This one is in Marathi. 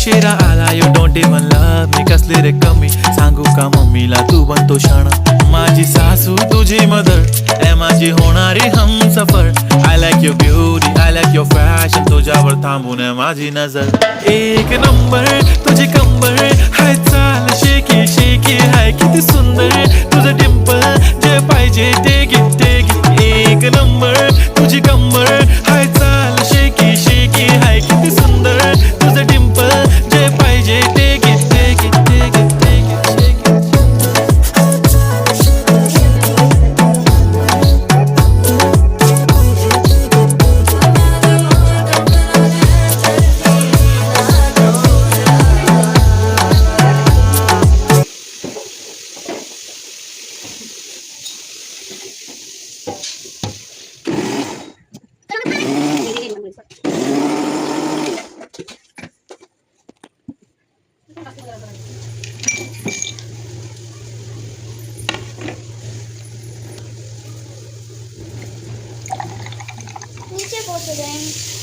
उशिरा आला you don't even love me कसली रे कमी सांगू का मम्मीला तू बनतो शाणा माझी सासू तुझी मदर ए माझी होणारी Humsafar I like your beauty I like your fashion तुझ्यावर थांबून आहे माझी नजर एक नंबर तुझी कंबर हाय चाल शेकी शेकी हाय किती सुंदर तुझं डिंपल जे पाहिजे ते घे एक नंबर तुझी कंबर हाय चाल शेकी शेकी हाय किती सुंदर तुझं डिंपल जे पाहिजे ते घे नीचे पहुंच गए